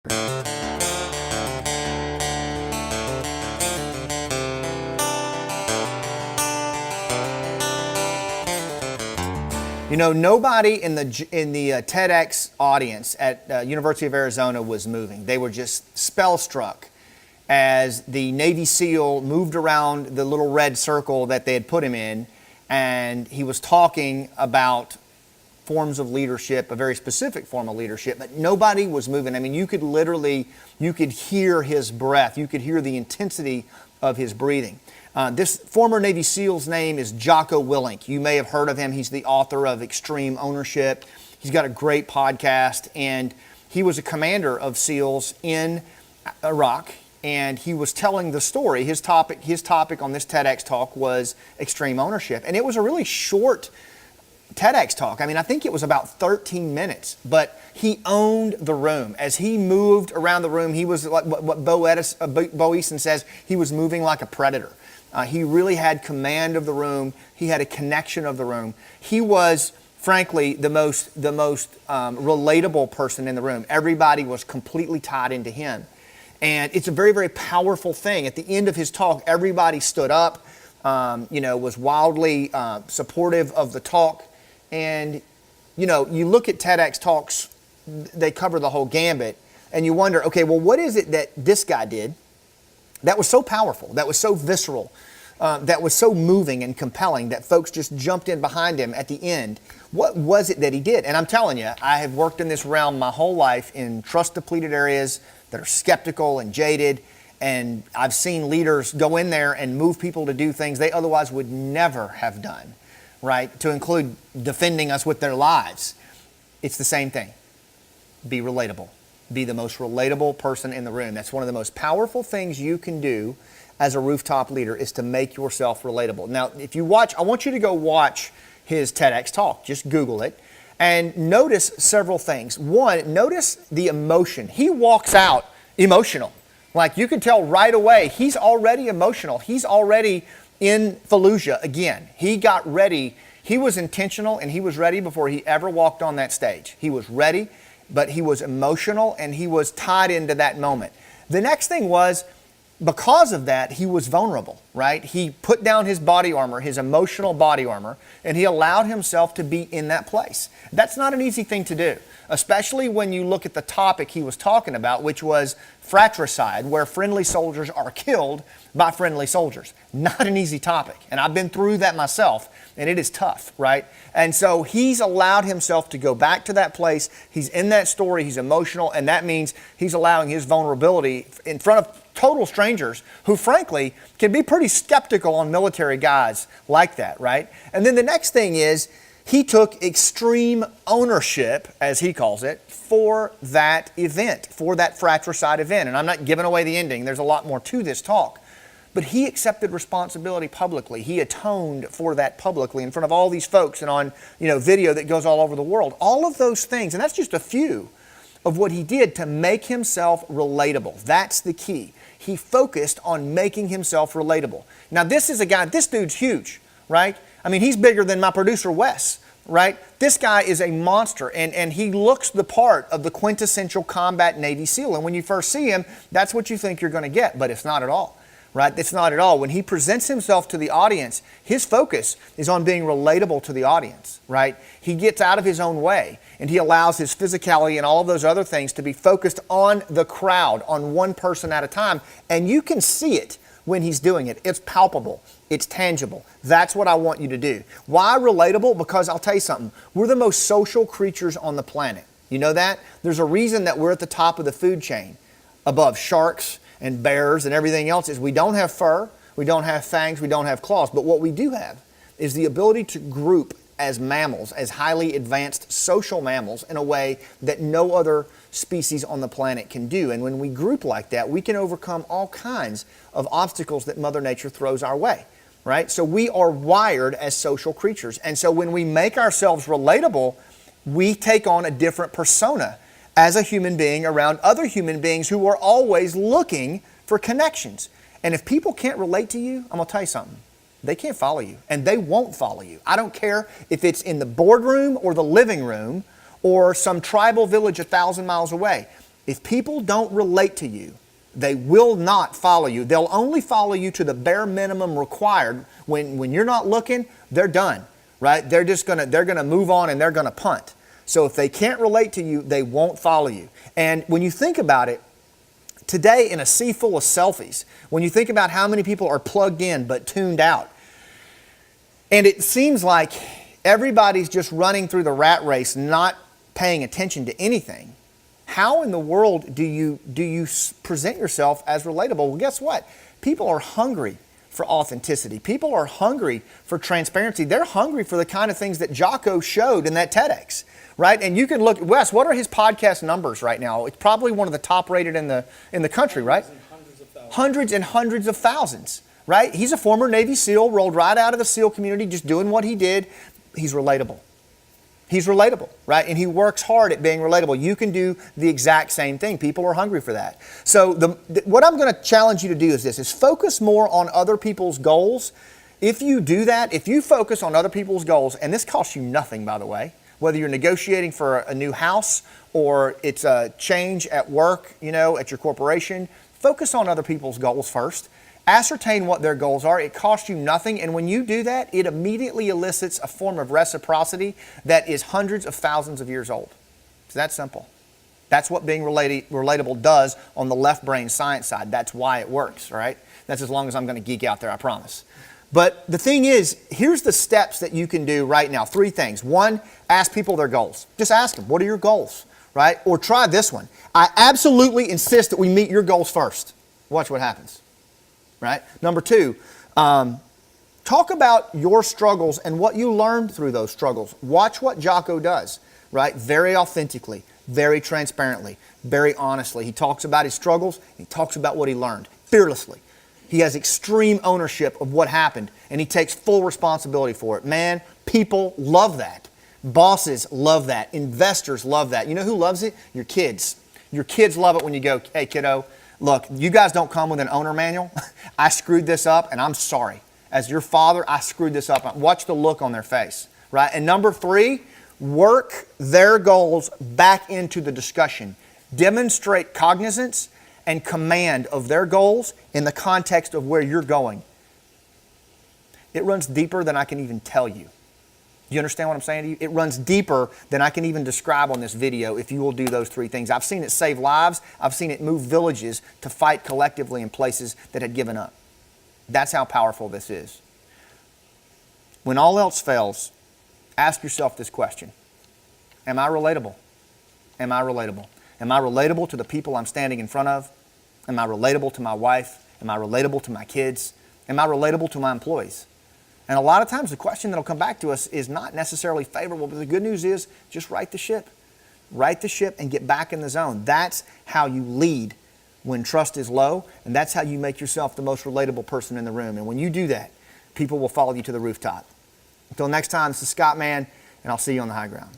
You know, nobody in the TEDx audience at University of Arizona was moving. They were just spellstruck as the Navy SEAL moved around the little red circle that they had put him in, and he was talking about forms of leadership, a very specific form of leadership, but nobody was moving. I mean, you could hear his breath. You could hear the intensity of his breathing. This former Navy SEAL's name is Jocko Willink. You may have heard of him. He's the author of Extreme Ownership. He's got a great podcast, and he was a commander of SEALs in Iraq, and he was telling the story. His topic on this TEDx talk was extreme ownership, and it was a really short TEDx talk. I mean, I think it was about 13 minutes, but he owned the room. As he moved around the room, he was like what Bo Eason says, he was moving like a predator. He really had command of the room. He had a connection of the room. He was, frankly, the most relatable person in the room. Everybody was completely tied into him. And it's a very, very powerful thing. At the end of his talk, everybody stood up, was wildly supportive of the talk. And, you look at TEDx talks, they cover the whole gambit, and you wonder, okay, well, what is it that this guy did that was so powerful, that was so visceral, that was so moving and compelling that folks just jumped in behind him at the end? What was it that he did? And I'm telling you, I have worked in this realm my whole life in trust-depleted areas that are skeptical and jaded, and I've seen leaders go in there and move people to do things they otherwise would never have done, right? To include defending us with their lives. It's the same thing. Be relatable. Be the most relatable person in the room. That's one of the most powerful things you can do as a rooftop leader, is to make yourself relatable. Now, if you watch, I want you to go watch his TEDx talk. Just Google it and notice several things. One, notice the emotion. He walks out emotional. Like, you can tell right away, he's already emotional. He's already in Fallujah again. He got ready. He was intentional, and he was ready before he ever walked on that stage. He was ready, but he was emotional, and he was tied into that moment. The next thing was, because of that, he was vulnerable, right? He put down his body armor, his emotional body armor, and he allowed himself to be in that place. That's not an easy thing to do, especially when you look at the topic he was talking about, which was fratricide, where friendly soldiers are killed by friendly soldiers. Not an easy topic, and I've been through that myself, and it is tough, right? And so he's allowed himself to go back to that place. He's in that story, he's emotional, and that means he's allowing his vulnerability in front of total strangers who, frankly, can be pretty skeptical on military guys like that, right? And then the next thing is, he took extreme ownership, as he calls it, for that event, for that fratricide event. And I'm not giving away the ending. There's a lot more to this talk. But he accepted responsibility publicly. He atoned for that publicly in front of all these folks and on, video that goes all over the world. All of those things, and that's just a few of what he did to make himself relatable. That's the key. He focused on making himself relatable. Now, this dude's huge, right? I mean, he's bigger than my producer, Wes, right? This guy is a monster, and he looks the part of the quintessential combat Navy SEAL. And when you first see him, that's what you think you're going to get, but it's not at all. Right? It's not at all. When he presents himself to the audience, his focus is on being relatable to the audience, right? He gets out of his own way, and he allows his physicality and all of those other things to be focused on the crowd, on one person at a time. And you can see it when he's doing it. It's palpable. It's tangible. That's what I want you to do. Why relatable? Because I'll tell you something. We're the most social creatures on the planet. You know that? There's a reason that we're at the top of the food chain, above sharks and bears and everything else. Is we don't have fur, we don't have fangs, we don't have claws, but what we do have is the ability to group as mammals, as highly advanced social mammals, in a way that no other species on the planet can do. And when we group like that, we can overcome all kinds of obstacles that Mother Nature throws our way, right? So we are wired as social creatures. And so when we make ourselves relatable, we take on a different persona as a human being around other human beings who are always looking for connections. And if people can't relate to you, I'm going to tell you something. They can't follow you, and they won't follow you. I don't care if it's in the boardroom or the living room or some tribal village 1,000 miles away. If people don't relate to you, they will not follow you. They'll only follow you to the bare minimum required. When you're not looking, they're done, right? They're gonna move on and they're gonna punt. So if they can't relate to you, they won't follow you. And when you think about it, today in a sea full of selfies, when you think about how many people are plugged in but tuned out, and it seems like everybody's just running through the rat race, not paying attention to anything. How in the world do you present yourself as relatable? Well, guess what? People are hungry for authenticity. People are hungry for transparency. They're hungry for the kind of things that Jocko showed in that TEDx, right? And you can look, Wes, what are his podcast numbers right now? It's probably one of the top rated in the country, right? Hundreds and hundreds of thousands, right? He's a former Navy SEAL, rolled right out of the SEAL community, just doing what he did. He's relatable. He's relatable, right? And he works hard at being relatable. You can do the exact same thing. People are hungry for that. So what I'm going to challenge you to do is focus more on other people's goals. If you do that, if you focus on other people's goals, and this costs you nothing, by the way, whether you're negotiating for a new house or it's a change at work, at your corporation, focus on other people's goals first. Ascertain what their goals are. It costs you nothing. And when you do that, it immediately elicits a form of reciprocity that is hundreds of thousands of years old. It's that simple. That's what being relatable does on the left brain science side. That's why it works, right? That's as long as I'm going to geek out there, I promise. But the thing is, here's the steps that you can do right now. 3 things. 1, ask people their goals. Just ask them, what are your goals, right? Or try this one. I absolutely insist that we meet your goals first. Watch what happens. Right? Number 2, talk about your struggles and what you learned through those struggles. Watch what Jocko does, right? Very authentically, very transparently, very honestly. He talks about his struggles. He talks about what he learned fearlessly. He has extreme ownership of what happened, and he takes full responsibility for it. Man, people love that. Bosses love that. Investors love that. You know who loves it? Your kids. Your kids love it when you go, hey, kiddo, look, you guys don't come with an owner manual. I screwed this up and I'm sorry. As your father, I screwed this up. Watch the look on their face, right? And number 3, work their goals back into the discussion. Demonstrate cognizance and command of their goals in the context of where you're going. It runs deeper than I can even tell you. Do you understand what I'm saying to you? It runs deeper than I can even describe on this video if you will do those 3 things. I've seen it save lives. I've seen it move villages to fight collectively in places that had given up. That's how powerful this is. When all else fails, ask yourself this question. Am I relatable? Am I relatable? Am I relatable to the people I'm standing in front of? Am I relatable to my wife? Am I relatable to my kids? Am I relatable to my employees? And a lot of times the question that will come back to us is not necessarily favorable, but the good news is just right the ship. Right the ship and get back in the zone. That's how you lead when trust is low, and that's how you make yourself the most relatable person in the room. And when you do that, people will follow you to the rooftop. Until next time, this is Scott Mann, and I'll see you on the high ground.